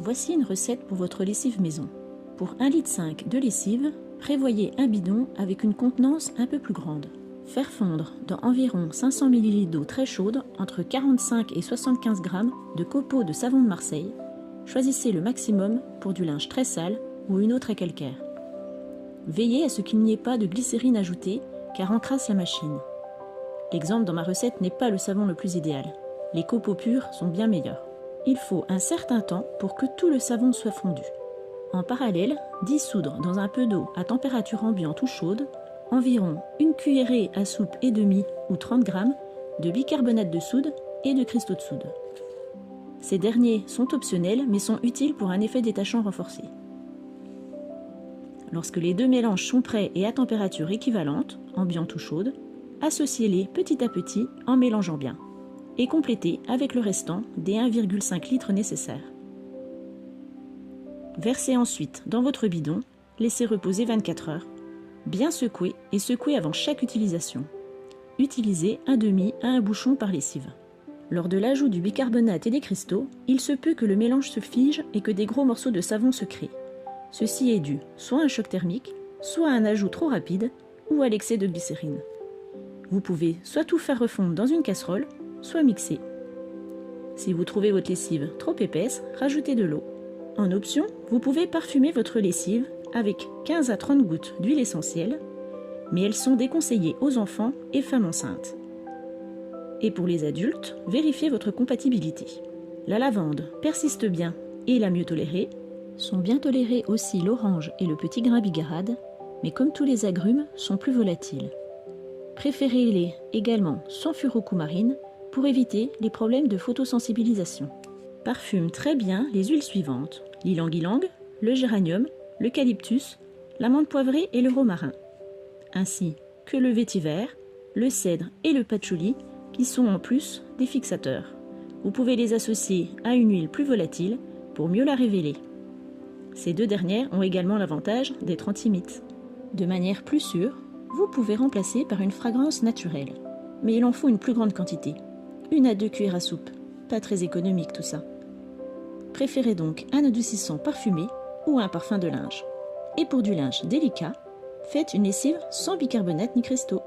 Voici une recette pour votre lessive maison. Pour 1,5 litre de lessive, prévoyez un bidon avec une contenance un peu plus grande. Faire fondre dans environ 500 ml d'eau très chaude entre 45 et 75 g de copeaux de savon de Marseille. Choisissez le maximum pour du linge très sale ou une eau très calcaire. Veillez à ce qu'il n'y ait pas de glycérine ajoutée car encrasse la machine. L'exemple dans ma recette n'est pas le savon le plus idéal. Les copeaux purs sont bien meilleurs. Il faut un certain temps pour que tout le savon soit fondu. En parallèle, dissoudre dans un peu d'eau à température ambiante ou chaude environ une cuillerée à soupe et demie ou 30 g de bicarbonate de soude et de cristaux de soude. Ces derniers sont optionnels mais sont utiles pour un effet détachant renforcé. Lorsque les deux mélanges sont prêts et à température équivalente, ambiante ou chaude, associez-les petit à petit en mélangeant bien et complétez avec le restant des 1,5 litre nécessaires. Versez ensuite dans votre bidon, laissez reposer 24 heures, bien secouer et secouer avant chaque utilisation. Utilisez un demi à un bouchon par lessive. Lors de l'ajout du bicarbonate et des cristaux, il se peut que le mélange se fige et que des gros morceaux de savon se créent. Ceci est dû soit à un choc thermique, soit à un ajout trop rapide ou à l'excès de glycérine. Vous pouvez soit tout faire refondre dans une casserole, soit mixer. Si vous trouvez votre lessive trop épaisse, rajoutez de l'eau. En option, vous pouvez parfumer votre lessive avec 15 à 30 gouttes d'huile essentielle, mais elles sont déconseillées aux enfants et femmes enceintes. Et pour les adultes, vérifiez votre compatibilité. La lavande persiste bien et est la mieux tolérée. Sont bien tolérés aussi l'orange et le petit grain bigarade, mais comme tous les agrumes, sont plus volatiles. Préférez-les également sans furocoumarine pour éviter les problèmes de photosensibilisation. Parfume très bien les huiles suivantes: l'ylang-ylang, le géranium, l'eucalyptus, la menthe poivrée et le romarin, ainsi que le vétiver, le cèdre et le patchouli qui sont en plus des fixateurs. Vous pouvez les associer à une huile plus volatile pour mieux la révéler. Ces deux dernières ont également l'avantage d'être antimites. De manière plus sûre, vous pouvez remplacer par une fragrance naturelle, mais il en faut une plus grande quantité, 1 à 2 cuillères à soupe, pas très économique tout ça. Préférez donc un adoucissant parfumé ou un parfum de linge. Et pour du linge délicat, faites une lessive sans bicarbonate ni cristaux.